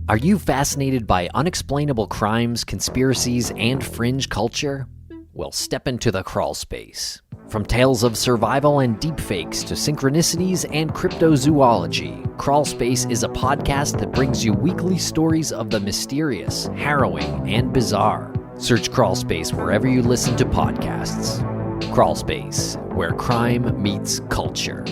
Are you fascinated by unexplainable crimes, conspiracies, and fringe culture? Well, step into the crawl space. From tales of survival and deepfakes to synchronicities and cryptozoology, Crawl Space is a podcast that brings you weekly stories of the mysterious, harrowing, and bizarre. Search Crawl Space wherever you listen to podcasts. Crawl Space, where crime meets culture.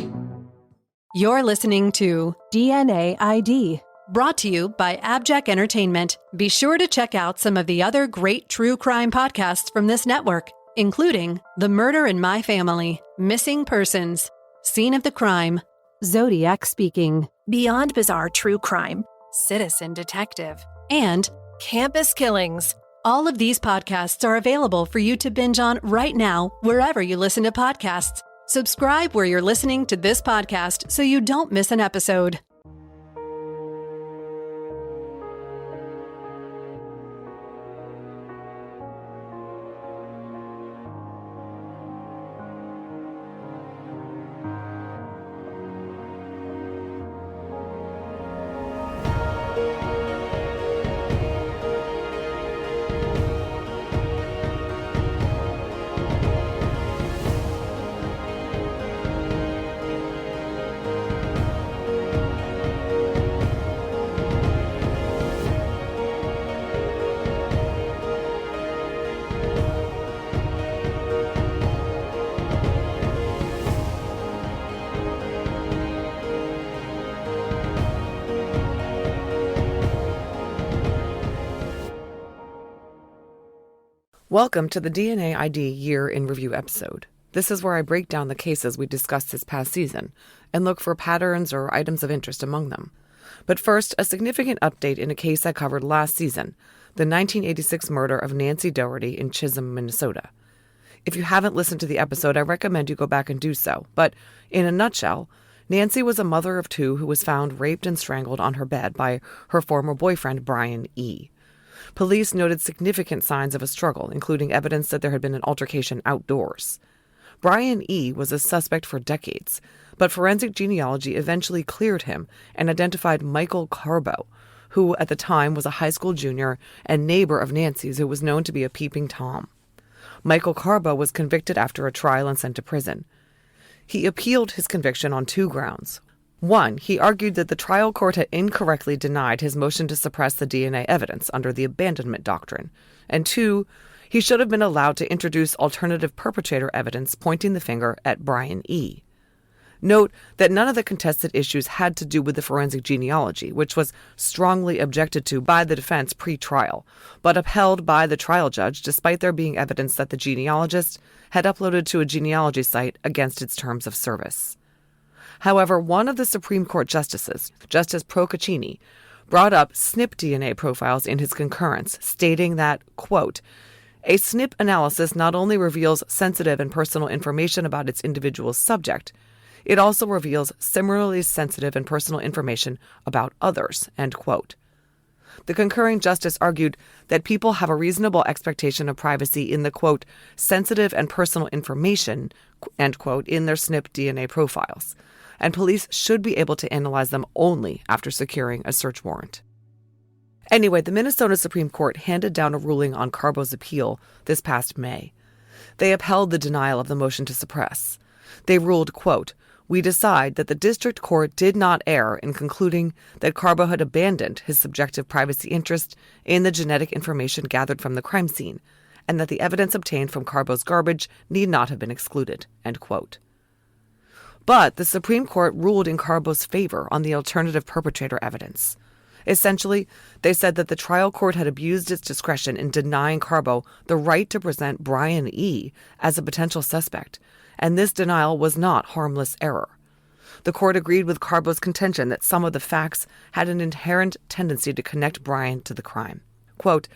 You're listening to DNA ID, brought to you by AbJack Entertainment. Be sure to check out some of the other great true crime podcasts from this network, including The Murder in My Family, Missing Persons, Scene of the Crime, Zodiac Speaking, Beyond Bizarre True Crime, Citizen Detective, and Campus Killings. All of these podcasts are available for you to binge on right now, wherever you listen to podcasts. Subscribe where you're listening to this podcast so you don't miss an episode. Welcome to the DNA ID Year in Review episode. This is where I break down the cases we discussed this past season and look for patterns or items of interest among them. But first, a significant update in a case I covered last season, the 1986 murder of Nancy Doherty in Chisholm, Minnesota. If you haven't listened to the episode, I recommend you go back and do so. But in a nutshell, Nancy was a mother of two who was found raped and strangled on her bed by her former boyfriend, Brian E. Police noted significant signs of a struggle, including evidence that there had been an altercation outdoors. Brian E. was a suspect for decades, but forensic genealogy eventually cleared him and identified Michael Carbo, who at the time was a high school junior and neighbor of Nancy's who was known to be a peeping Tom. Michael Carbo was convicted after a trial and sent to prison. He appealed his conviction on two grounds. One, he argued that the trial court had incorrectly denied his motion to suppress the DNA evidence under the abandonment doctrine. And two, he should have been allowed to introduce alternative perpetrator evidence pointing the finger at Brian E. Note that none of the contested issues had to do with the forensic genealogy, which was strongly objected to by the defense pre-trial, but upheld by the trial judge despite there being evidence that the genealogist had uploaded to a genealogy site against its terms of service. However, one of the Supreme Court justices, Justice Procaccini, brought up SNP DNA profiles in his concurrence, stating that, quote, a SNP analysis not only reveals sensitive and personal information about its individual subject, it also reveals similarly sensitive and personal information about others, end quote. The concurring justice argued that people have a reasonable expectation of privacy in the, quote, sensitive and personal information, end quote, in their SNP DNA profiles, and police should be able to analyze them only after securing a search warrant. Anyway, the Minnesota Supreme Court handed down a ruling on Carbo's appeal this past May. They upheld the denial of the motion to suppress. They ruled, quote, we decide that the district court did not err in concluding that Carbo had abandoned his subjective privacy interest in the genetic information gathered from the crime scene, and that the evidence obtained from Carbo's garbage need not have been excluded, end quote. But the Supreme Court ruled in Carbo's favor on the alternative perpetrator evidence. Essentially, they said that the trial court had abused its discretion in denying Carbo the right to present Brian E. as a potential suspect, and this denial was not harmless error. The court agreed with Carbo's contention that some of the facts had an inherent tendency to connect Brian to the crime. Quote,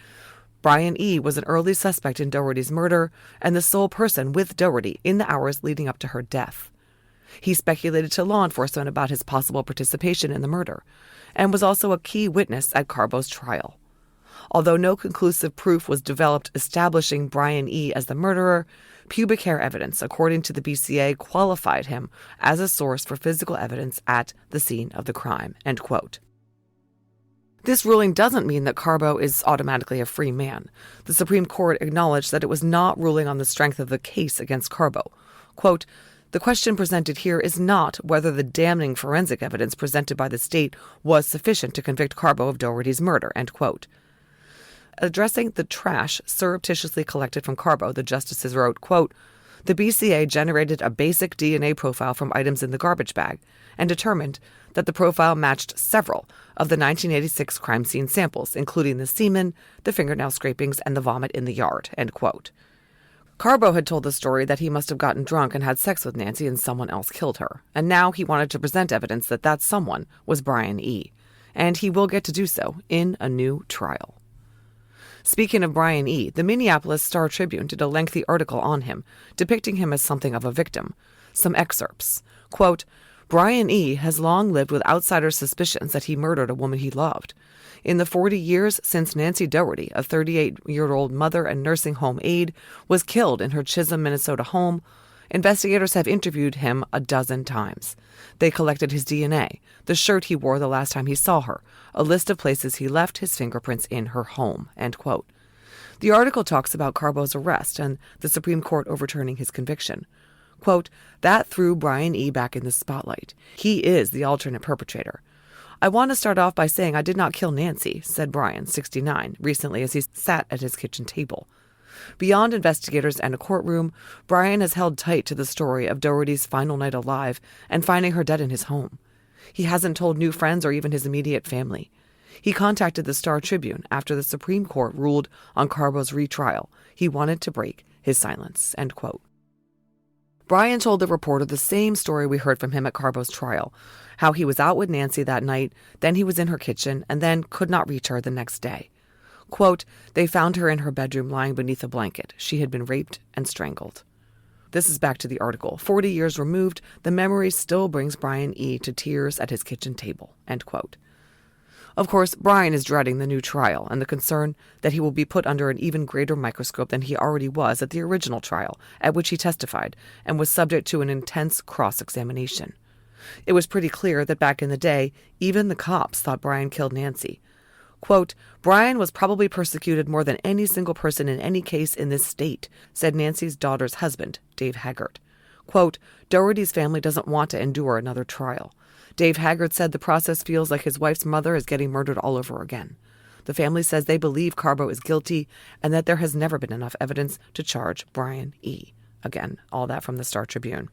Brian E. was an early suspect in Doherty's murder and the sole person with Doherty in the hours leading up to her death. He speculated to law enforcement about his possible participation in the murder, and was also a key witness at Carbo's trial. Although no conclusive proof was developed establishing Brian E. as the murderer, pubic hair evidence, according to the BCA, qualified him as a source for physical evidence at the scene of the crime, end quote. This ruling doesn't mean that Carbo is automatically a free man. The Supreme Court acknowledged that it was not ruling on the strength of the case against Carbo. Quote, "The question presented here is not whether the damning forensic evidence presented by the state was sufficient to convict Carbo of Doherty's murder," end quote. Addressing the trash surreptitiously collected from Carbo, the justices wrote, quote, "The BCA generated a basic DNA profile from items in the garbage bag and determined that the profile matched several of the 1986 crime scene samples, including the semen, the fingernail scrapings, and the vomit in the yard," end quote. Carbo had told the story that he must have gotten drunk and had sex with Nancy and someone else killed her, and now he wanted to present evidence that that someone was Brian E., and he will get to do so in a new trial. Speaking of Brian E., the Minneapolis Star-Tribune did a lengthy article on him, depicting him as something of a victim. Some excerpts. Quote, "Brian E. has long lived with outsider suspicions that he murdered a woman he loved. In the 40 years since Nancy Doherty, a 38-year-old mother and nursing home aide, was killed in her Chisholm, Minnesota home, investigators have interviewed him a dozen times. They collected his DNA, the shirt he wore the last time he saw her, a list of places he left his fingerprints in her home," end quote. The article talks about Carbo's arrest and the Supreme Court overturning his conviction. Quote, "That threw Brian E. back in the spotlight. He is the alternate perpetrator. I want to start off by saying I did not kill Nancy," said Brian, 69, recently as he sat at his kitchen table. Beyond investigators and a courtroom, Brian has held tight to the story of Doherty's final night alive and finding her dead in his home. He hasn't told new friends or even his immediate family. He contacted the Star-Tribune after the Supreme Court ruled on Carbo's retrial. He wanted to break his silence," end quote. Brian told the reporter the same story we heard from him at Carbo's trial, how he was out with Nancy that night, then he was in her kitchen, and then could not reach her the next day. Quote, "They found her in her bedroom lying beneath a blanket. She had been raped and strangled." This is back to the article. 40 years removed, the memory still brings Brian E. to tears at his kitchen table, end quote. Of course, Brian is dreading the new trial and the concern that he will be put under an even greater microscope than he already was at the original trial, at which he testified and was subject to an intense cross-examination. It was pretty clear that back in the day, even the cops thought Brian killed Nancy. Quote, "Brian was probably persecuted more than any single person in any case in this state," said Nancy's daughter's husband, Dave Haggard. Quote, "Doherty's family doesn't want to endure another trial. Dave Haggard said the process feels like his wife's mother is getting murdered all over again. The family says they believe Carbo is guilty and that there has never been enough evidence to charge Brian E." Again, all that from the Star-Tribune.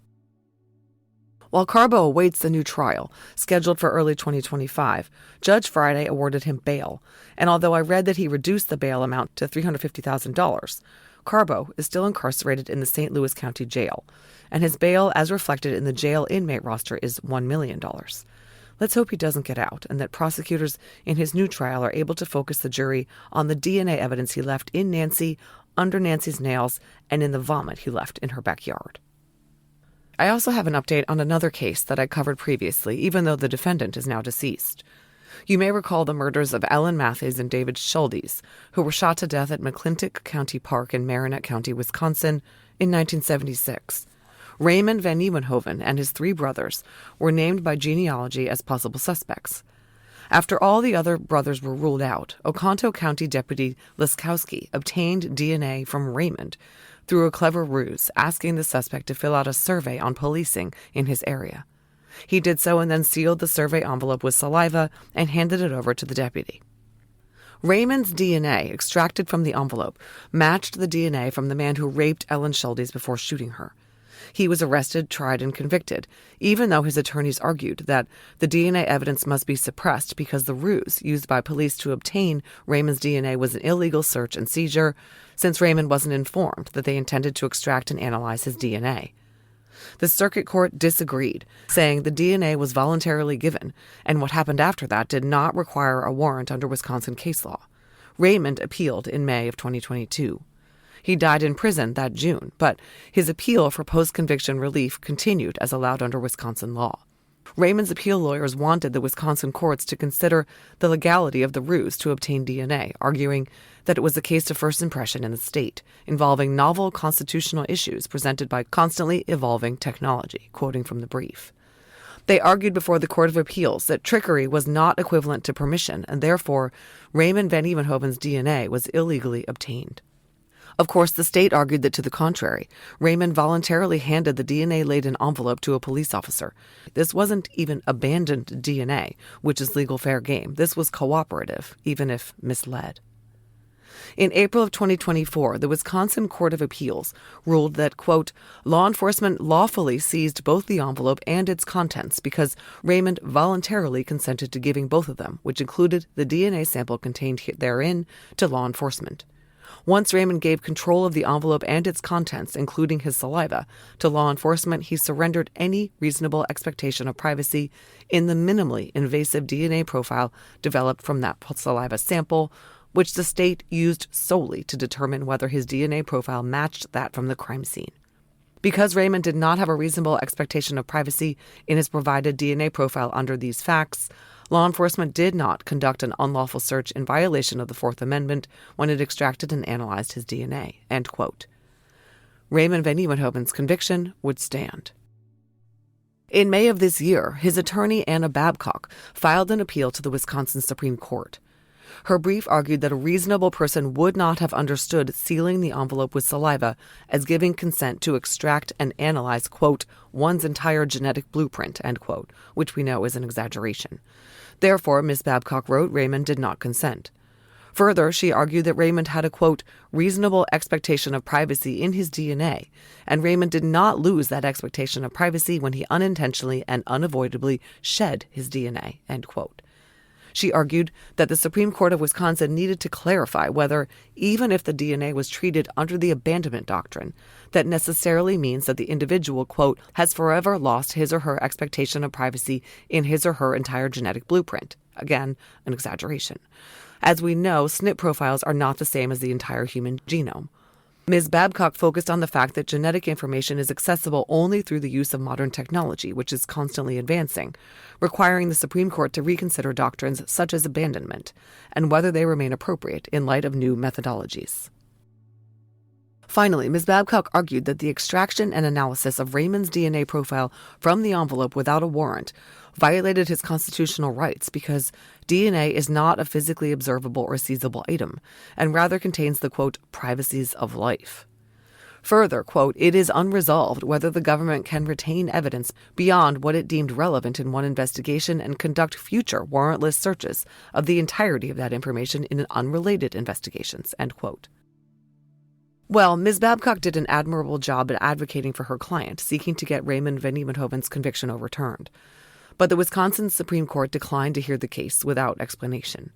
While Carbo awaits the new trial, scheduled for early 2025, Judge Friday awarded him bail, and although I read that he reduced the bail amount to $350,000, Carbo is still incarcerated in the St. Louis County Jail, and his bail, as reflected in the jail inmate roster, is $1 million. Let's hope he doesn't get out, and that prosecutors in his new trial are able to focus the jury on the DNA evidence he left in Nancy, under Nancy's nails, and in the vomit he left in her backyard. I also have an update on another case that I covered previously, even though the defendant is now deceased. You may recall the murders of Ellen Matthews and David Schuldes, who were shot to death at McClintock County Park in Marinette County, Wisconsin, in 1976. Raymond Van Nieuwenhoven and his 3 brothers were named by genealogy as possible suspects. After all the other brothers were ruled out, Oconto County Deputy Liskowski obtained DNA from Raymond through a clever ruse, asking the suspect to fill out a survey on policing in his area. He did so and then sealed the survey envelope with saliva and handed it over to the deputy. Raymond's DNA, extracted from the envelope, matched the DNA from the man who raped Ellen Schuldes before shooting her. He was arrested, tried, and convicted, even though his attorneys argued that the DNA evidence must be suppressed because the ruse used by police to obtain Raymond's DNA was an illegal search and seizure, since Raymond wasn't informed that they intended to extract and analyze his DNA. The circuit court disagreed, saying the DNA was voluntarily given, and what happened after that did not require a warrant under Wisconsin case law. Raymond appealed in May of 2022. He died in prison that June, but his appeal for post-conviction relief continued as allowed under Wisconsin law. Raymond's appeal lawyers wanted the Wisconsin courts to consider the legality of the ruse to obtain DNA, arguing that it was a case of first impression in the state, involving novel constitutional issues presented by constantly evolving technology, quoting from the brief. They argued before the Court of Appeals that trickery was not equivalent to permission, and therefore Raymond Van Evenhoven's DNA was illegally obtained. Of course, the state argued that to the contrary, Raymond voluntarily handed the DNA-laden envelope to a police officer. This wasn't even abandoned DNA, which is legal fair game. This was cooperative, even if misled. In April of 2024, the Wisconsin Court of Appeals ruled that, quote, law enforcement lawfully seized both the envelope and its contents because Raymond voluntarily consented to giving both of them, which included the DNA sample contained therein, to law enforcement. Once Raymond gave control of the envelope and its contents, including his saliva, to law enforcement, he surrendered any reasonable expectation of privacy in the minimally invasive DNA profile developed from that saliva sample, which the state used solely to determine whether his DNA profile matched that from the crime scene. Because Raymond did not have a reasonable expectation of privacy in his provided DNA profile under these facts, law enforcement did not conduct an unlawful search in violation of the Fourth Amendment when it extracted and analyzed his DNA, end quote. Raymond Van Evenhoven's conviction would stand. In May of this year, his attorney, Anna Babcock, filed an appeal to the Wisconsin Supreme Court. Her brief argued that a reasonable person would not have understood sealing the envelope with saliva as giving consent to extract and analyze, quote, one's entire genetic blueprint, end quote, which we know is an exaggeration. Therefore, Ms. Babcock wrote, Raymond did not consent. Further, she argued that Raymond had a, quote, reasonable expectation of privacy in his DNA, and Raymond did not lose that expectation of privacy when he unintentionally and unavoidably shed his DNA, end quote. She argued that the Supreme Court of Wisconsin needed to clarify whether, even if the DNA was treated under the abandonment doctrine, that necessarily means that the individual, quote, has forever lost his or her expectation of privacy in his or her entire genetic blueprint. Again, an exaggeration. As we know, SNP profiles are not the same as the entire human genome. Ms. Babcock focused on the fact that genetic information is accessible only through the use of modern technology, which is constantly advancing, requiring the Supreme Court to reconsider doctrines such as abandonment and whether they remain appropriate in light of new methodologies. Finally, Ms. Babcock argued that the extraction and analysis of Raymond's DNA profile from the envelope without a warrant violated his constitutional rights because DNA is not a physically observable or seizable item, and rather contains the, quote, privacies of life. Further, quote, it is unresolved whether the government can retain evidence beyond what it deemed relevant in one investigation and conduct future warrantless searches of the entirety of that information in unrelated investigations, end quote. Well, Ms. Babcock did an admirable job at advocating for her client, seeking to get Raymond Van Evenhoven's conviction overturned. But the Wisconsin Supreme Court declined to hear the case without explanation.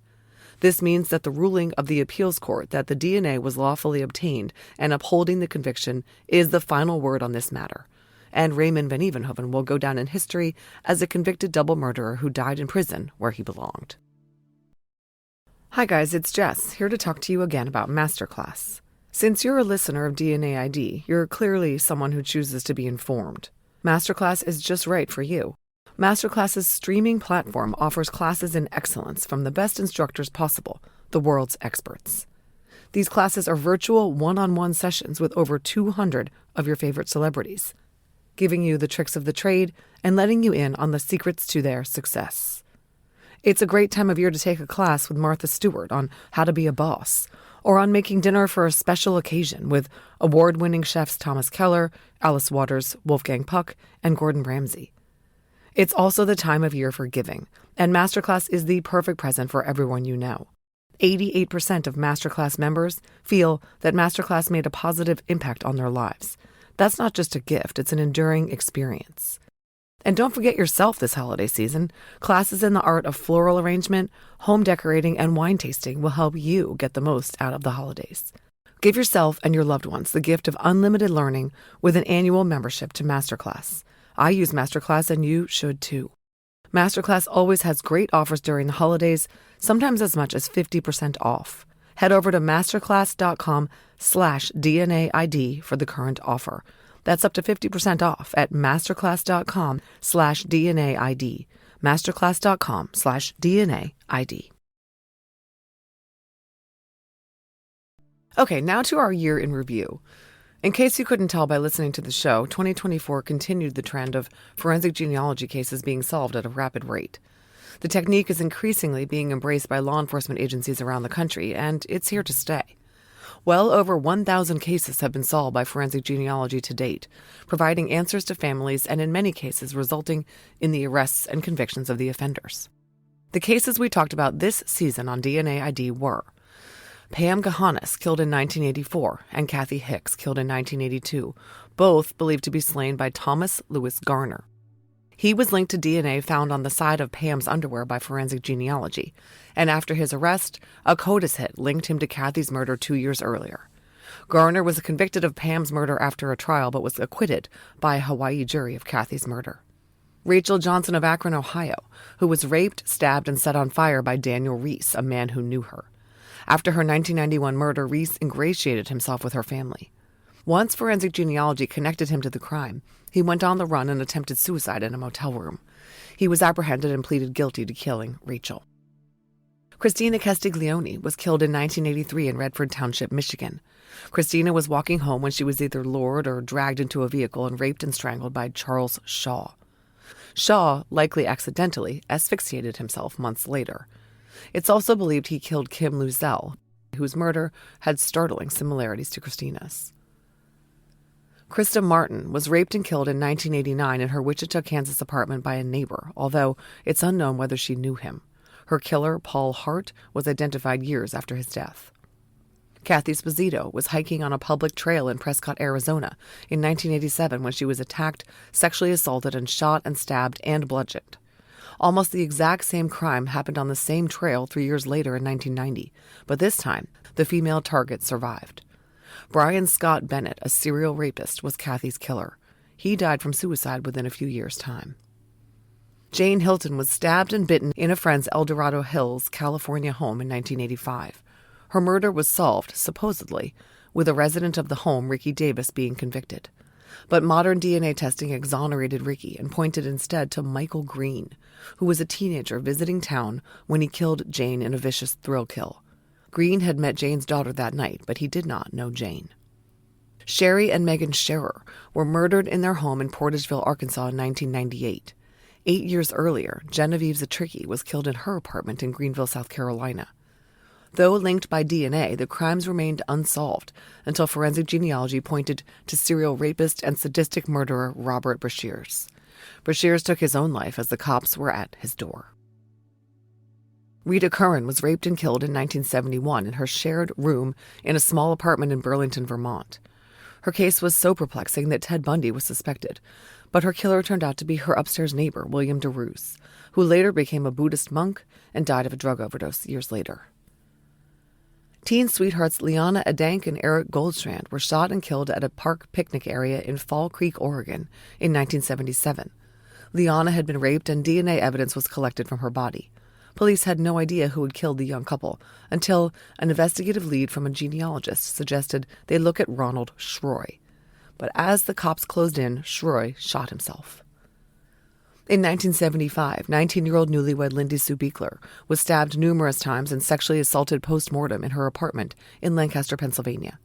This means that the ruling of the appeals court that the DNA was lawfully obtained and upholding the conviction is the final word on this matter, and Raymond Van Evenhoven will go down in history as a convicted double murderer who died in prison where he belonged. Hi guys, it's Jess, here to talk to you again about Masterclass. Since you're a listener of DNA ID, you're clearly someone who chooses to be informed. Masterclass is just right for you. Masterclass's streaming platform offers classes in excellence from the best instructors possible, the world's experts. These classes are virtual one-on-one sessions with over 200 of your favorite celebrities, giving you the tricks of the trade and letting you in on the secrets to their success. It's a great time of year to take a class with Martha Stewart on how to be a boss, or on making dinner for a special occasion with award-winning chefs Thomas Keller, Alice Waters, Wolfgang Puck, and Gordon Ramsay. It's also the time of year for giving, and Masterclass is the perfect present for everyone you know. 88% of Masterclass members feel that Masterclass made a positive impact on their lives. That's not just a gift, it's an enduring experience. And don't forget yourself this holiday season. Classes in the art of floral arrangement, home decorating, and wine tasting will help you get the most out of the holidays. Give yourself and your loved ones the gift of unlimited learning with an annual membership to Masterclass. I use Masterclass and you should too. Masterclass always has great offers during the holidays, sometimes as much as 50% off. Head over to masterclass.com/DNAID for the current offer. That's up to 50% off at masterclass.com/DNAID. Masterclass.com/DNAID. Okay, now to our year in review. In case you couldn't tell by listening to the show, 2024 continued the trend of forensic genealogy cases being solved at a rapid rate. The technique is increasingly being embraced by law enforcement agencies around the country, and it's here to stay. Well over 1,000 cases have been solved by forensic genealogy to date, providing answers to families and in many cases resulting in the arrests and convictions of the offenders. The cases we talked about this season on DNA ID were Pam Gahanis, killed in 1984, and Kathy Hicks, killed in 1982, both believed to be slain by Thomas Lewis Garner. He was linked to DNA found on the side of Pam's underwear by forensic genealogy, and after his arrest, a CODIS hit linked him to Kathy's murder 2 years earlier. Garner was convicted of Pam's murder after a trial but was acquitted by a Hawaii jury of Kathy's murder. Rachel Johnson of Akron, Ohio, who was raped, stabbed, and set on fire by Daniel Reese, a man who knew her. After her 1991 murder, Reese ingratiated himself with her family. Once forensic genealogy connected him to the crime, he went on the run and attempted suicide in a motel room. He was apprehended and pleaded guilty to killing Rachel. Christina Castiglione was killed in 1983 in Redford Township, Michigan. Christina was walking home when she was either lured or dragged into a vehicle and raped and strangled by Charles Shaw. Shaw, likely accidentally, asphyxiated himself months later. It's also believed he killed Kim Luzell, whose murder had startling similarities to Christina's. Krista Martin was raped and killed in 1989 in her Wichita, Kansas apartment by a neighbor, although it's unknown whether she knew him. Her killer, Paul Hart, was identified years after his death. Kathy Sposito was hiking on a public trail in Prescott, Arizona in 1987 when she was attacked, sexually assaulted, and shot and stabbed and bludgeoned. Almost the exact same crime happened on the same trail 3 years later in 1990, but this time, the female target survived. Brian Scott Bennett, a serial rapist, was Kathy's killer. He died from suicide within a few years' time. Jane Hilton was stabbed and bitten in a friend's El Dorado Hills, California home in 1985. Her murder was solved, supposedly, with a resident of the home, Ricky Davis, being convicted. But modern DNA testing exonerated Ricky and pointed instead to Michael Green, who was a teenager visiting town when he killed Jane in a vicious thrill kill. Green had met Jane's daughter that night, but he did not know Jane. Sherry and Megan Scherer were murdered in their home in Portageville, Arkansas in 1998. 8 years earlier, Genevieve Zatricki was killed in her apartment in Greenville, South Carolina. Though linked by DNA, the crimes remained unsolved until forensic genealogy pointed to serial rapist and sadistic murderer Robert Brashears. Brashears took his own life as the cops were at his door. Rita Curran was raped and killed in 1971 in her shared room in a small apartment in Burlington, Vermont. Her case was so perplexing that Ted Bundy was suspected, but her killer turned out to be her upstairs neighbor, William DeRoos, who later became a Buddhist monk and died of a drug overdose years later. Teen sweethearts Liana Adank and Eric Goldstrand were shot and killed at a park picnic area in Fall Creek, Oregon, in 1977. Liana had been raped and DNA evidence was collected from her body. Police had no idea who had killed the young couple until an investigative lead from a genealogist suggested they look at Ronald Schroy. But as the cops closed in, Schroy shot himself. In 1975, 19-year-old newlywed Lindy Sue Beekler was stabbed numerous times and sexually assaulted post-mortem in her apartment in Lancaster, Pennsylvania.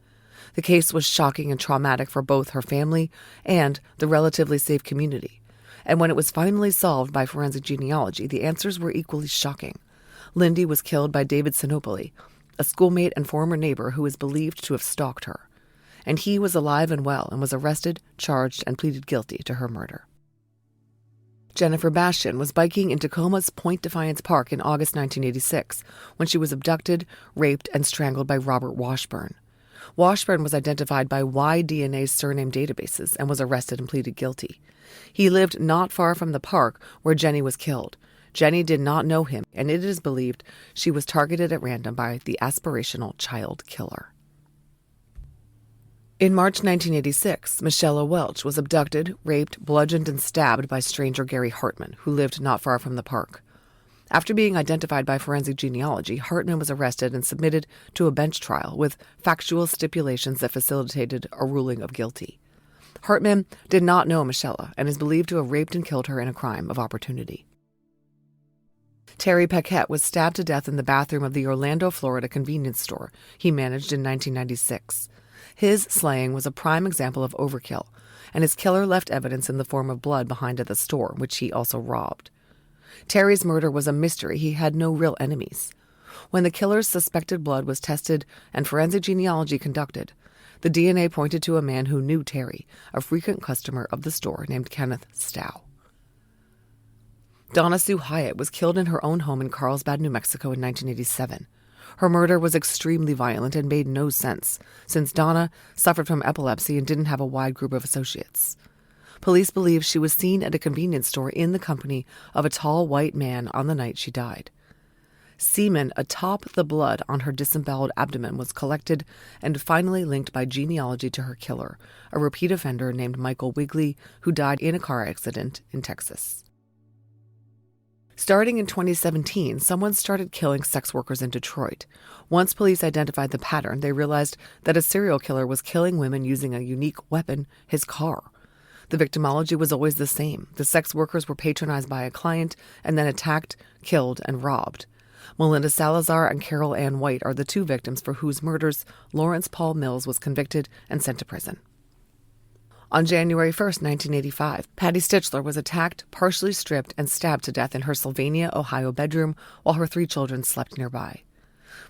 The case was shocking and traumatic for both her family and the relatively safe community. And when it was finally solved by forensic genealogy, the answers were equally shocking. Lindy was killed by David Sinopoli, a schoolmate and former neighbor who is believed to have stalked her. And he was alive and well and was arrested, charged, and pleaded guilty to her murder. Jennifer Bastian was biking in Tacoma's Point Defiance Park in August 1986 when she was abducted, raped, and strangled by Robert Washburn. Washburn was identified by Y-DNA's surname databases and was arrested and pleaded guilty. He lived not far from the park where Jenny was killed. Jenny did not know him, and it is believed she was targeted at random by the aspirational child killer. In March 1986, Michelle Welch was abducted, raped, bludgeoned, and stabbed by stranger Gary Hartman, who lived not far from the park. After being identified by forensic genealogy, Hartman was arrested and submitted to a bench trial with factual stipulations that facilitated a ruling of guilty. Hartman did not know Michelle and is believed to have raped and killed her in a crime of opportunity. Terry Paquette was stabbed to death in the bathroom of the Orlando, Florida convenience store he managed in 1996. His slaying was a prime example of overkill, and his killer left evidence in the form of blood behind at the store, which he also robbed. Terry's murder was a mystery. He had no real enemies. When the killer's suspected blood was tested and forensic genealogy conducted, the DNA pointed to a man who knew Terry, a frequent customer of the store named Kenneth Stowe. Donna Sue Hyatt was killed in her own home in Carlsbad, New Mexico in 1987. Her murder was extremely violent and made no sense, since Donna suffered from epilepsy and didn't have a wide group of associates. Police believe she was seen at a convenience store in the company of a tall white man on the night she died. Semen atop the blood on her disemboweled abdomen was collected and finally linked by genealogy to her killer, a repeat offender named Michael Wigley, who died in a car accident in Texas. Starting in 2017, someone started killing sex workers in Detroit. Once police identified the pattern, they realized that a serial killer was killing women using a unique weapon, his car. The victimology was always the same. The sex workers were patronized by a client and then attacked, killed, and robbed. Melinda Salazar and Carol Ann White are the two victims for whose murders Lawrence Paul Mills was convicted and sent to prison. On January 1, 1985, Patty Stichler was attacked, partially stripped, and stabbed to death in her Sylvania, Ohio bedroom while her 3 children slept nearby.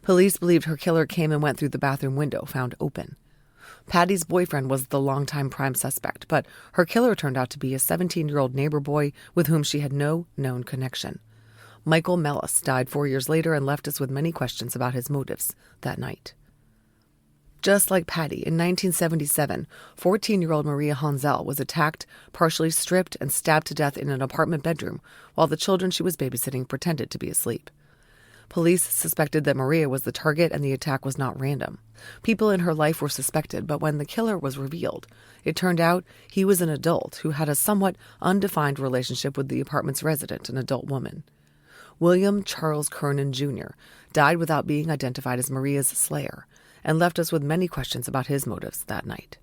Police believed her killer came and went through the bathroom window, found open. Patty's boyfriend was the longtime prime suspect, but her killer turned out to be a 17-year-old neighbor boy with whom she had no known connection. Michael Mellis died 4 years later and left us with many questions about his motives that night. Just like Patty, in 1977, 14-year-old Maria Hansel was attacked, partially stripped, and stabbed to death in an apartment bedroom while the children she was babysitting pretended to be asleep. Police suspected that Maria was the target and the attack was not random. People in her life were suspected, but when the killer was revealed, it turned out he was an adult who had a somewhat undefined relationship with the apartment's resident, an adult woman. William Charles Kernan Jr. died without being identified as Maria's slayer, and left us with many questions about his motives that night.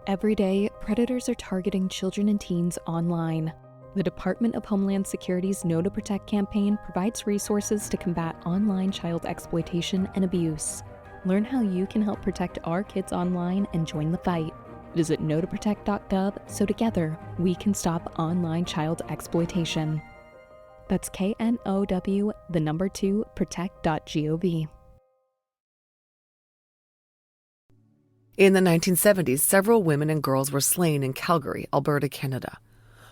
Every day, predators are targeting children and teens online. The Department of Homeland Security's Know to Protect campaign provides resources to combat online child exploitation and abuse. Learn how you can help protect our kids online and join the fight. Visit knowtoprotect.gov so together we can stop online child exploitation. That's KNOW, the number 2, protect.gov. In the 1970s, several women and girls were slain in Calgary, Alberta, Canada.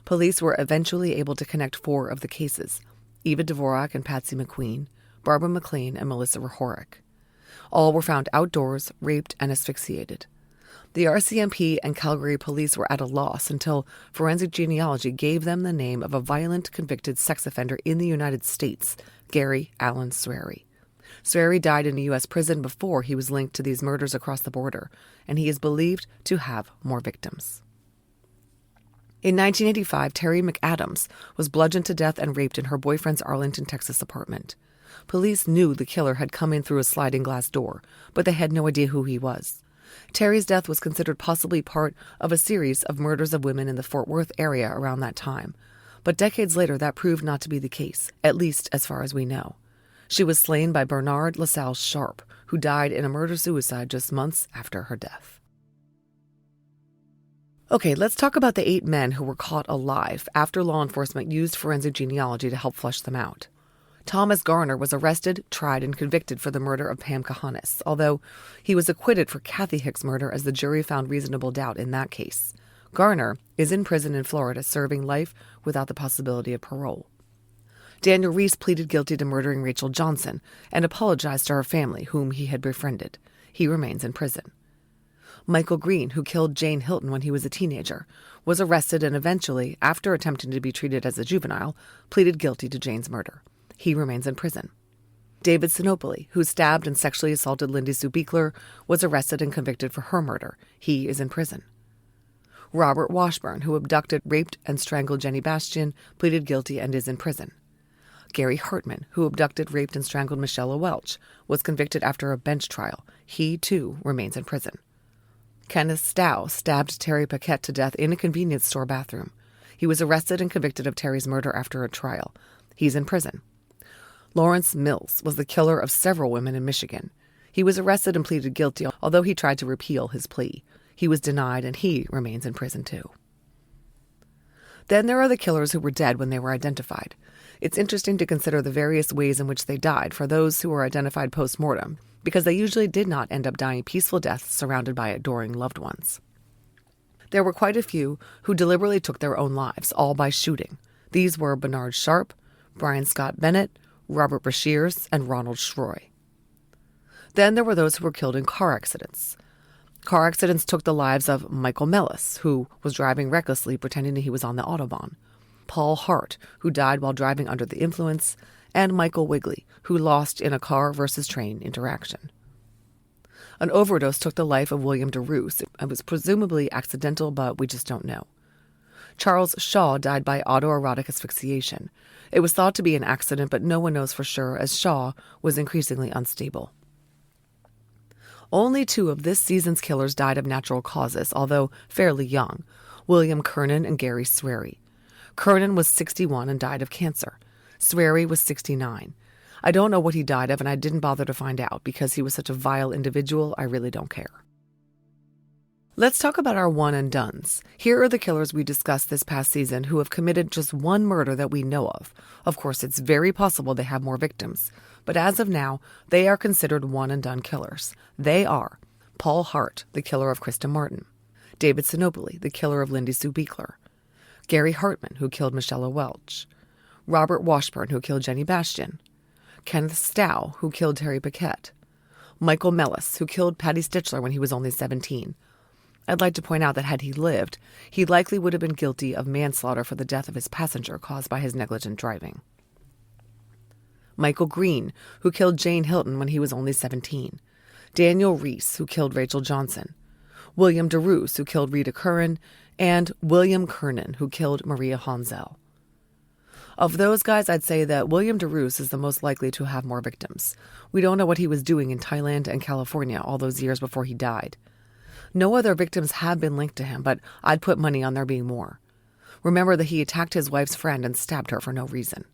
Police were eventually able to connect 4 of the cases: Eva Dvorak and Patsy McQueen, Barbara McLean, and Melissa Rehorick. All were found outdoors, raped, and asphyxiated. The RCMP and Calgary police were at a loss until forensic genealogy gave them the name of a violent convicted sex offender in the United States, Gary Allen Sweary. Sweary died in a U.S. prison before he was linked to these murders across the border, and he is believed to have more victims. In 1985, Terry McAdams was bludgeoned to death and raped in her boyfriend's Arlington, Texas apartment. Police knew the killer had come in through a sliding glass door, but they had no idea who he was. Terry's death was considered possibly part of a series of murders of women in the Fort Worth area around that time. But decades later, that proved not to be the case, at least as far as we know. She was slain by Bernard LaSalle Sharp, who died in a murder-suicide just months after her death. Okay, let's talk about the 8 men who were caught alive after law enforcement used forensic genealogy to help flesh them out. Thomas Garner was arrested, tried, and convicted for the murder of Pam Kahanis, although he was acquitted for Kathy Hicks' murder as the jury found reasonable doubt in that case. Garner is in prison in Florida serving life without the possibility of parole. Daniel Reese pleaded guilty to murdering Rachel Johnson and apologized to her family, whom he had befriended. He remains in prison. Michael Green, who killed Jane Hilton when he was a teenager, was arrested and eventually, after attempting to be treated as a juvenile, pleaded guilty to Jane's murder. He remains in prison. David Sinopoli, who stabbed and sexually assaulted Lindy Sue Beekler, was arrested and convicted for her murder. He is in prison. Robert Washburn, who abducted, raped, and strangled Jenny Bastian, pleaded guilty and is in prison. Gary Hartman, who abducted, raped, and strangled Michelle Welch, was convicted after a bench trial. He, too, remains in prison. Kenneth Stowe stabbed Terry Paquette to death in a convenience store bathroom. He was arrested and convicted of Terry's murder after a trial. He's in prison. Lawrence Mills was the killer of several women in Michigan. He was arrested and pleaded guilty, although he tried to repeal his plea. He was denied, and he remains in prison too. Then there are the killers who were dead when they were identified. It's interesting to consider the various ways in which they died for those who were identified post-mortem, because they usually did not end up dying peaceful deaths surrounded by adoring loved ones. There were quite a few who deliberately took their own lives, all by shooting. These were Bernard Sharp, Brian Scott Bennett, Robert Brashears, and Ronald Schroy. Then there were those who were killed in car accidents. Car accidents took the lives of Michael Mellis, who was driving recklessly pretending that he was on the Autobahn, Paul Hart, who died while driving under the influence, and Michael Wigley, who lost in a car versus train interaction. An overdose took the life of William DeRoos. It was presumably accidental, but we just don't know. Charles Shaw died by autoerotic asphyxiation. It was thought to be an accident, but no one knows for sure, as Shaw was increasingly unstable. Only 2 of this season's killers died of natural causes, although fairly young, William Kernan and Gary Sweary. Kernan was 61 and died of cancer. Sweary was 69. I don't know what he died of, and I didn't bother to find out because he was such a vile individual, I really don't care. Let's talk about our one and dones. Here are the killers we discussed this past season who have committed just one murder that we know of. Of course, it's very possible they have more victims, but as of now, they are considered one and done killers. They are Paul Hart, the killer of Krista Martin; David Sinopoli, the killer of Lindy Sue Beekler; Gary Hartman, who killed Michelle Welch; Robert Washburn, who killed Jenny Bastian; Kenneth Stow, who killed Terry Paquette; Michael Mellis, who killed Patty Stichler when he was only 17. I'd like to point out that had he lived, he likely would have been guilty of manslaughter for the death of his passenger caused by his negligent driving. Michael Green, who killed Jane Hilton when he was only 17. Daniel Reese, who killed Rachel Johnson. William DeRoos, who killed Rita Curran, and William Kernan, who killed Maria Hansel. Of those guys, I'd say that William DeRoos is the most likely to have more victims. We don't know what he was doing in Thailand and California all those years before he died. No other victims have been linked to him, but I'd put money on there being more. Remember that he attacked his wife's friend and stabbed her for no reason.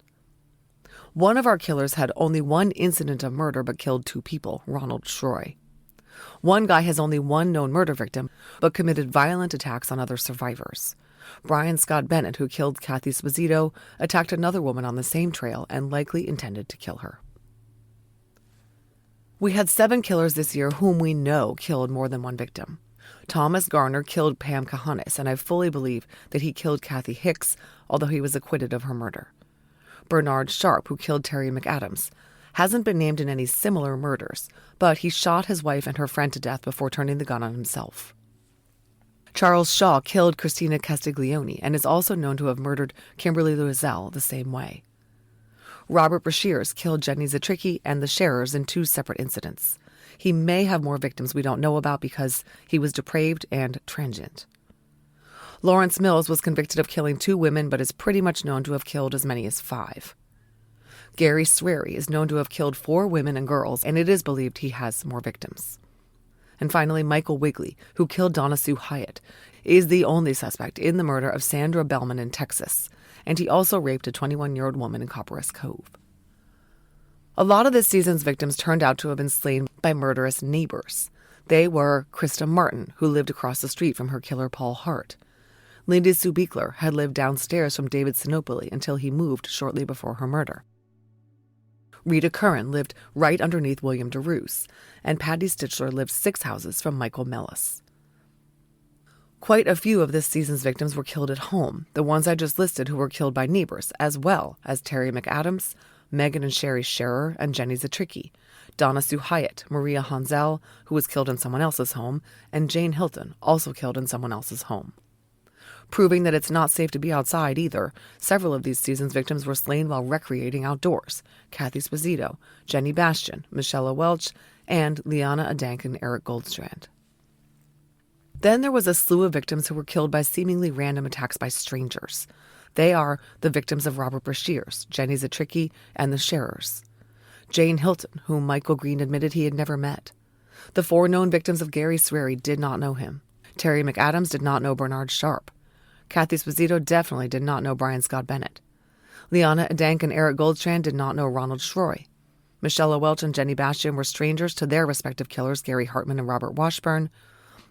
One of our killers had only one incident of murder but killed 2 people, Ronald Schroy. One guy has only one known murder victim but committed violent attacks on other survivors. Brian Scott Bennett, who killed Kathy Sposito, attacked another woman on the same trail and likely intended to kill her. We had 7 killers this year whom we know killed more than one victim. Thomas Garner killed Pam Kahanis, and I fully believe that he killed Kathy Hicks, although he was acquitted of her murder. Bernard Sharp, who killed Terry McAdams, hasn't been named in any similar murders, but he shot his wife and her friend to death before turning the gun on himself. Charles Shaw killed Christina Castiglione and is also known to have murdered Kimberly Loiselle the same way. Robert Brashears killed Jenny Zatricki and the Scherers in 2 separate incidents. He may have more victims we don't know about because he was depraved and transient. Lawrence Mills was convicted of killing 2 women but is pretty much known to have killed as many as 5. Gary Sweary is known to have killed 4 women and girls, and it is believed he has more victims. And finally, Michael Wigley, who killed Donna Sue Hyatt, is the only suspect in the murder of Sandra Bellman in Texas, and he also raped a 21-year-old woman in Copperas Cove. A lot of this season's victims turned out to have been slain by murderous neighbors. They were Krista Martin, who lived across the street from her killer Paul Hart. Lindy Sue Beekler had lived downstairs from David Sinopoli until he moved shortly before her murder. Rita Curran lived right underneath William DeRoos, and Patty Stichler lived 6 houses from Michael Mellis. Quite a few of this season's victims were killed at home, the ones I just listed who were killed by neighbors, as well as Terry McAdams, Megan and Sherry Scherer, and Jenny Zatricki, Donna Sue Hyatt, Maria Hansel, who was killed in someone else's home, and Jane Hilton, also killed in someone else's home. Proving that it's not safe to be outside either, several of these season's victims were slain while recreating outdoors: Kathy Sposito, Jenny Bastian, Michelle Welch, and Liana Adank and Eric Goldstrand. Then there was a slew of victims who were killed by seemingly random attacks by strangers. They are the victims of Robert Brashears, Jenny Zatricki, and the Scherers. Jane Hilton, whom Michael Green admitted he had never met. The 4 known victims of Gary Sweary did not know him. Terry McAdams did not know Bernard Sharp. Kathy Sposito definitely did not know Brian Scott Bennett. Liana Adank and Eric Goldstrand did not know Ronald Schroy. Michelle Welch and Jenny Bastian were strangers to their respective killers, Gary Hartman and Robert Washburn,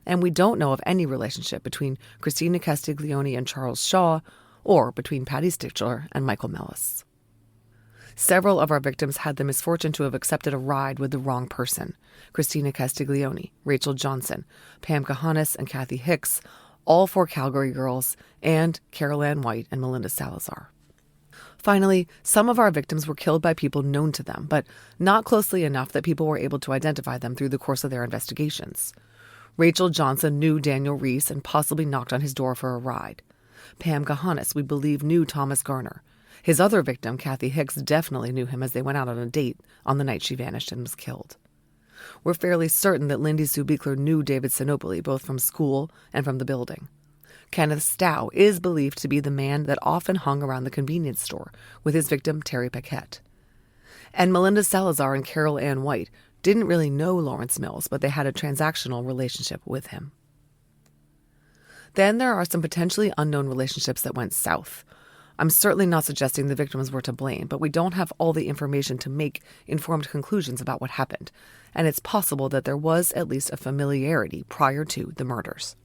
and we don't know of any relationship between Christina Castiglione and Charles Shaw, or between Patty Stichler and Michael Mellis. Several of our victims had the misfortune to have accepted a ride with the wrong person. Christina Castiglione, Rachel Johnson, Pam Kahanis, and Kathy Hicks, all 4 Calgary girls, and Carol Ann White and Melinda Salazar. Finally, some of our victims were killed by people known to them, but not closely enough that people were able to identify them through the course of their investigations. Rachel Johnson knew Daniel Reese and possibly knocked on his door for a ride. Pam Kahanis, we believe, knew Thomas Garner. His other victim, Kathy Hicks, definitely knew him as they went out on a date on the night she vanished and was killed. We're fairly certain that Lindy Sue Beekler knew David Sinopoli, both from school and from the building. Kenneth Stow is believed to be the man that often hung around the convenience store with his victim, Terry Paquette. And Melinda Salazar and Carol Ann White didn't really know Lawrence Mills, but they had a transactional relationship with him. Then there are some potentially unknown relationships that went south. I'm certainly not suggesting the victims were to blame, but we don't have all the information to make informed conclusions about what happened, and it's possible that there was at least a familiarity prior to the murders.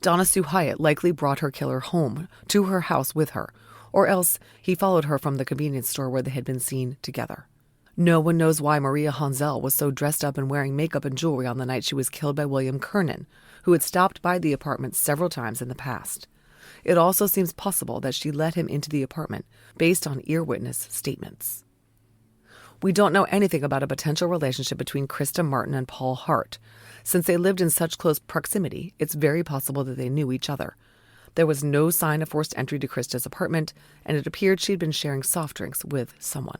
Donna Sue Hyatt likely brought her killer home to her house with her, or else he followed her from the convenience store where they had been seen together. No one knows why Maria Honzel was so dressed up and wearing makeup and jewelry on the night she was killed by William Kernan, who had stopped by the apartment several times in the past. It also seems possible that she let him into the apartment based on ear witness statements. We don't know anything about a potential relationship between Krista Martin and Paul Hart. Since they lived in such close proximity, it's very possible that they knew each other. There was no sign of forced entry to Krista's apartment, and it appeared she'd been sharing soft drinks with someone.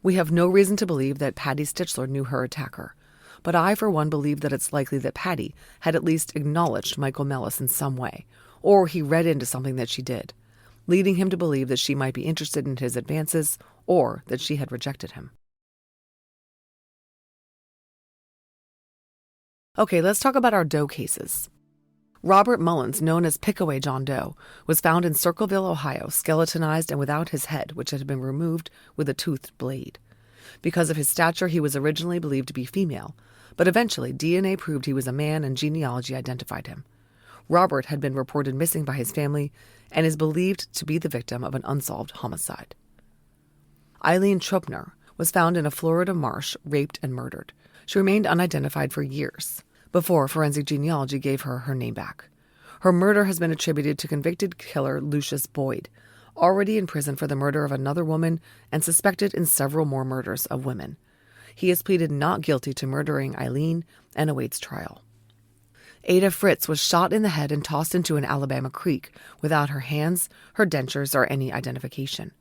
We have no reason to believe that Patty Stichler knew her attacker, but I, for one, believe that it's likely that Patty had at least acknowledged Michael Mellis in some way, or he read into something that she did, leading him to believe that she might be interested in his advances or that she had rejected him. Okay, let's talk about our Doe cases. Robert Mullins, known as Pickaway John Doe, was found in Circleville, Ohio, skeletonized and without his head, which had been removed with a toothed blade. Because of his stature, he was originally believed to be female, but eventually DNA proved he was a man and genealogy identified him. Robert had been reported missing by his family and is believed to be the victim of an unsolved homicide. Eileen Truppner was found in a Florida marsh, raped and murdered. She remained unidentified for years, before forensic genealogy gave her her name back. Her murder has been attributed to convicted killer Lucius Boyd, already in prison for the murder of another woman and suspected in several more murders of women. He has pleaded not guilty to murdering Eileen and awaits trial. Ada Fritz was shot in the head and tossed into an Alabama creek without her hands, her dentures, or any identification.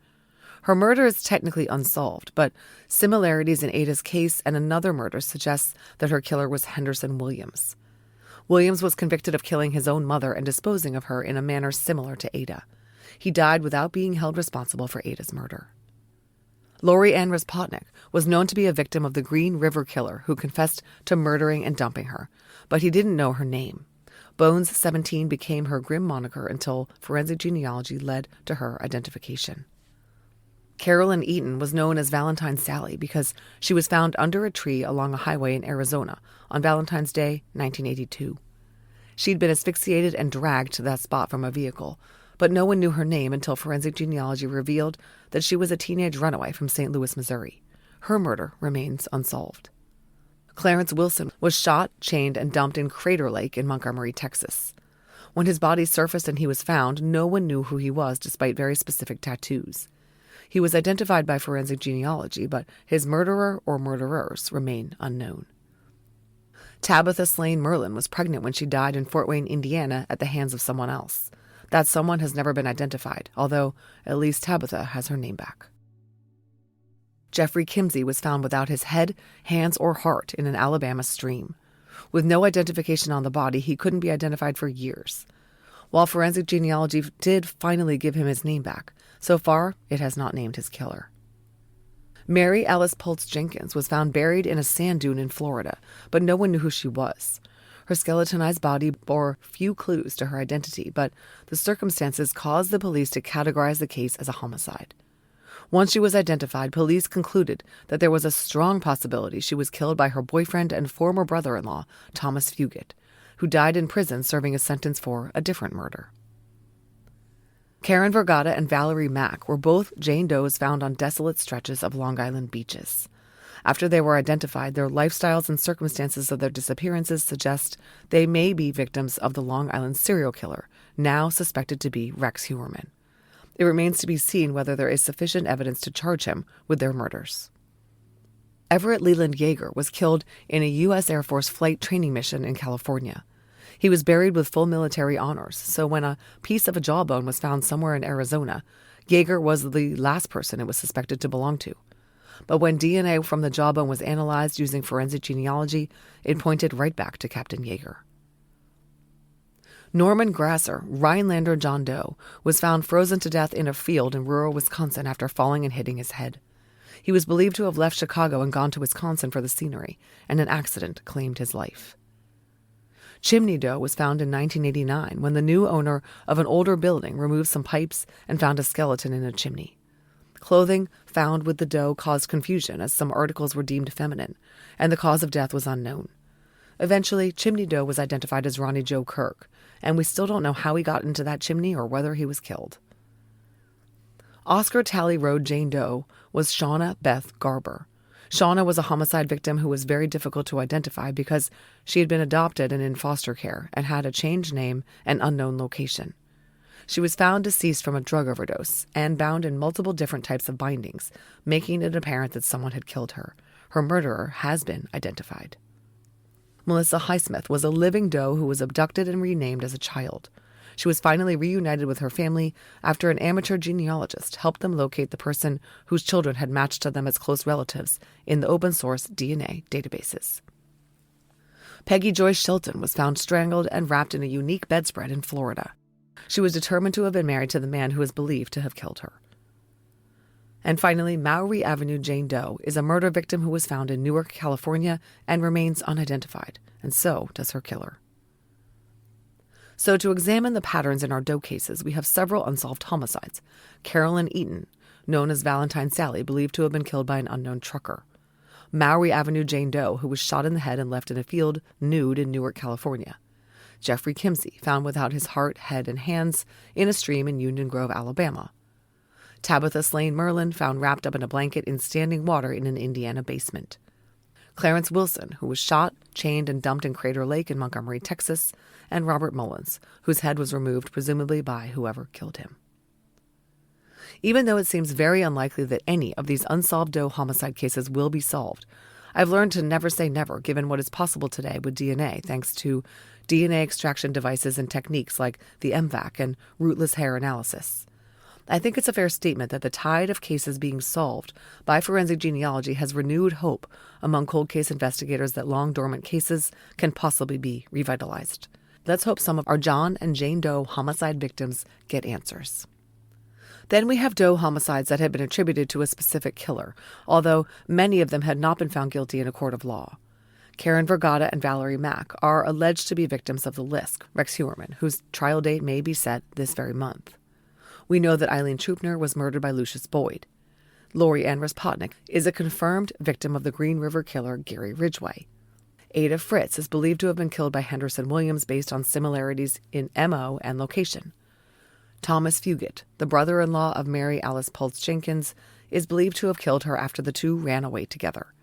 Her murder is technically unsolved, but similarities in Ada's case and another murder suggest that her killer was Henderson Williams. Williams was convicted of killing his own mother and disposing of her in a manner similar to Ada. He died without being held responsible for Ada's murder. Lori Ann Raspotnik was known to be a victim of the Green River Killer who confessed to murdering and dumping her, but he didn't know her name. Bones 17 became her grim moniker until forensic genealogy led to her identification. Carolyn Eaton was known as Valentine Sally because she was found under a tree along a highway in Arizona on Valentine's Day, 1982. She'd been asphyxiated and dragged to that spot from a vehicle, but no one knew her name until forensic genealogy revealed that she was a teenage runaway from St. Louis, Missouri. Her murder remains unsolved. Clarence Wilson was shot, chained, and dumped in Crater Lake in Montgomery, Texas. When his body surfaced and he was found, no one knew who he was despite very specific tattoos. He was identified by forensic genealogy, but his murderer or murderers remain unknown. Tabitha Slane Merlin was pregnant when she died in Fort Wayne, Indiana, at the hands of someone else. That someone has never been identified, although at least Tabitha has her name back. Jeffrey Kimsey was found without his head, hands, or heart in an Alabama stream. With no identification on the body, he couldn't be identified for years. While forensic genealogy did finally give him his name back, so far it has not named his killer. Mary Alice Pultz Jenkins was found buried in a sand dune in Florida, but no one knew who she was. Her skeletonized body bore few clues to her identity, but the circumstances caused the police to categorize the case as a homicide. Once she was identified, police concluded that there was a strong possibility she was killed by her boyfriend and former brother-in-law, Thomas Fugit, who died in prison serving a sentence for a different murder. Karen Vergata and Valerie Mack were both Jane Does found on desolate stretches of Long Island beaches. After they were identified, their lifestyles and circumstances of their disappearances suggest they may be victims of the Long Island serial killer, now suspected to be Rex Heuermann. It remains to be seen whether there is sufficient evidence to charge him with their murders. Everett Leland Yeager was killed in a U.S. Air Force flight training mission in California. He was buried with full military honors, so when a piece of a jawbone was found somewhere in Arizona, Yeager was the last person it was suspected to belong to. But when DNA from the jawbone was analyzed using forensic genealogy, it pointed right back to Captain Yeager. Norman Grasser, Rhinelander John Doe, was found frozen to death in a field in rural Wisconsin after falling and hitting his head. He was believed to have left Chicago and gone to Wisconsin for the scenery, and an accident claimed his life. Chimney Doe was found in 1989 when the new owner of an older building removed some pipes and found a skeleton in a chimney. Clothing found with the doe caused confusion as some articles were deemed feminine, and the cause of death was unknown. Eventually, Chimney Doe was identified as Ronnie Joe Kirk, and we still don't know how he got into that chimney or whether he was killed. Oscar Tally Road Jane Doe was Shauna Beth Garber. Shauna was a homicide victim who was very difficult to identify because she had been adopted and in foster care and had a changed name and unknown location. She was found deceased from a drug overdose and bound in multiple different types of bindings, making it apparent that someone had killed her. Her murderer has been identified. Melissa Highsmith was a living doe who was abducted and renamed as a child. She was finally reunited with her family after an amateur genealogist helped them locate the person whose children had matched to them as close relatives in the open-source DNA databases. Peggy Joyce Shelton was found strangled and wrapped in a unique bedspread in Florida. She was determined to have been married to the man who is believed to have killed her. And finally, Maury Avenue Jane Doe is a murder victim who was found in Newark, California, and remains unidentified, and so does her killer. So to examine the patterns in our Doe cases, we have several unsolved homicides. Carolyn Eaton, known as Valentine Sally, believed to have been killed by an unknown trucker. Maury Avenue Jane Doe, who was shot in the head and left in a field nude in Newark, California. Jeffrey Kimsey, found without his heart, head, and hands in a stream in Union Grove, Alabama. Tabitha Slane Merlin, found wrapped up in a blanket in standing water in an Indiana basement. Clarence Wilson, who was shot, chained, and dumped in Crater Lake in Montgomery, Texas, and Robert Mullins, whose head was removed presumably by whoever killed him. Even though it seems very unlikely that any of these unsolved Doe homicide cases will be solved, I've learned to never say never given what is possible today with DNA, thanks to DNA extraction devices and techniques like the MVAC and rootless hair analysis. I think it's a fair statement that the tide of cases being solved by forensic genealogy has renewed hope among cold case investigators that long-dormant cases can possibly be revitalized. Let's hope some of our John and Jane Doe homicide victims get answers. Then we have Doe homicides that had been attributed to a specific killer, although many of them had not been found guilty in a court of law. Karen Vergata and Valerie Mack are alleged to be victims of the Lisk, Rex Heuermann, whose trial date may be set this very month. We know that Eileen Troopner was murdered by Lucius Boyd. Lori Ann Raspotnik is a confirmed victim of the Green River killer Gary Ridgway. Ada Fritz is believed to have been killed by Henderson Williams based on similarities in MO and location. Thomas Fugit, the brother-in-law of Mary Alice Pulse Jenkins, is believed to have killed her after the two ran away together.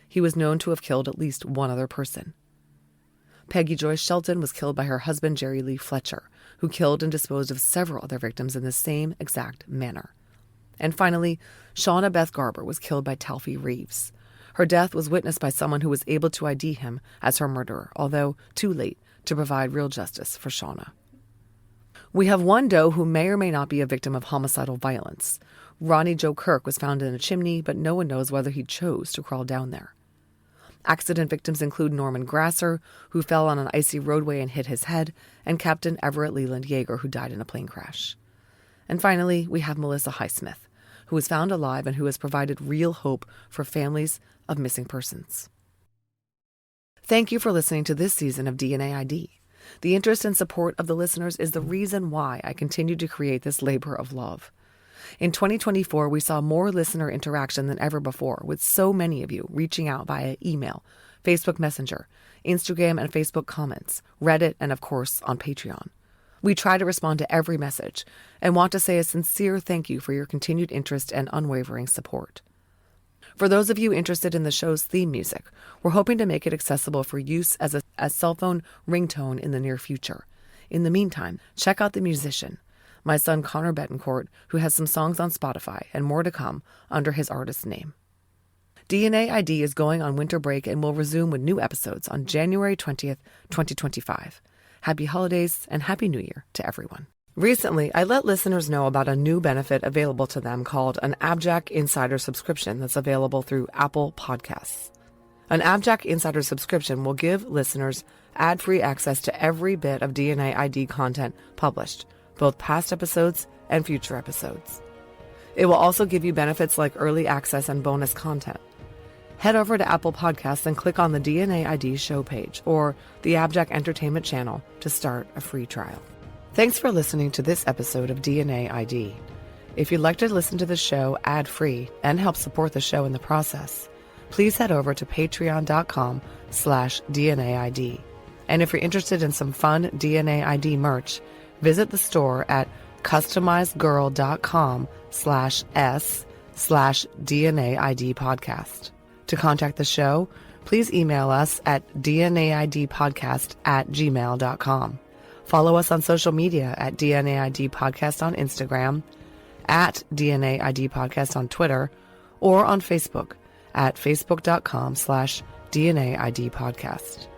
He was known to have killed at least one other person. Peggy Joyce Shelton was killed by her husband, Jerry Lee Fletcher, who killed and disposed of several other victims in the same exact manner. And finally, Shauna Beth Garber was killed by Talfie Reeves. Her death was witnessed by someone who was able to ID him as her murderer, although too late to provide real justice for Shauna. We have one Doe who may or may not be a victim of homicidal violence. Ronnie Joe Kirk was found in a chimney, but no one knows whether he chose to crawl down there. Accident victims include Norman Grasser, who fell on an icy roadway and hit his head, and Captain Everett Leland Yeager, who died in a plane crash. And finally, we have Melissa Highsmith, who was found alive and who has provided real hope for families of missing persons. Thank you for listening to this season of DNA ID. The interest and support of the listeners is the reason why I continue to create this labor of love. In 2024, we saw more listener interaction than ever before, with so many of you reaching out via email, Facebook Messenger, Instagram and Facebook comments, Reddit, and of course on Patreon. We try to respond to every message and want to say a sincere thank you for your continued interest and unwavering support. For those of you interested in the show's theme music, we're hoping to make it accessible for use as a cell phone ringtone in the near future. In the meantime, check out the musician, my son Connor Betancourt, who has some songs on Spotify and more to come under his artist name. DNA ID is going on winter break and will resume with new episodes on January 20th, 2025. Happy holidays and Happy New Year to everyone. Recently, I let listeners know about a new benefit available to them called an AbJack Insider subscription that's available through Apple Podcasts. An AbJack Insider subscription will give listeners ad-free access to every bit of DNA ID content published, both past episodes and future episodes. It will also give you benefits like early access and bonus content. Head over to Apple Podcasts and click on the DNA ID show page or the AbJack Entertainment channel to start a free trial. Thanks for listening to this episode of DNA ID. If you'd like to listen to the show ad-free and help support the show in the process, please head over to patreon.com/DNAID. And if you're interested in some fun DNA ID merch, visit the store at customizedgirl.com/s/DNAID podcast. To contact the show, please email us at dnaidpodcast@gmail.com. Follow us on social media at DNAID Podcast on Instagram, at DNAID Podcast on Twitter, or on Facebook at facebook.com/DNAID Podcast.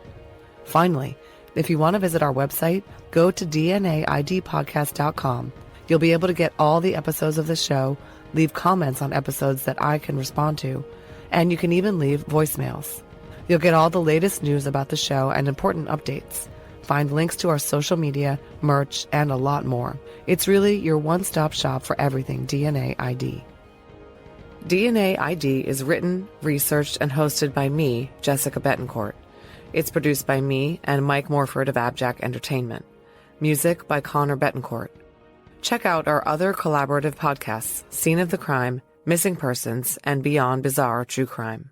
Finally, if you want to visit our website, go to dnaidpodcast.com. You'll be able to get all the episodes of the show, leave comments on episodes that I can respond to, and you can even leave voicemails. You'll get all the latest news about the show and important updates. Find links to our social media, merch, and a lot more. It's really your one-stop shop for everything DNA ID. DNA ID is written, researched, and hosted by me, Jessica Betancourt. It's produced by me and Mike Morford of AbJack Entertainment. Music by Connor Betancourt. Check out our other collaborative podcasts, Scene of the Crime, Missing Persons, and Beyond Bizarre True Crime.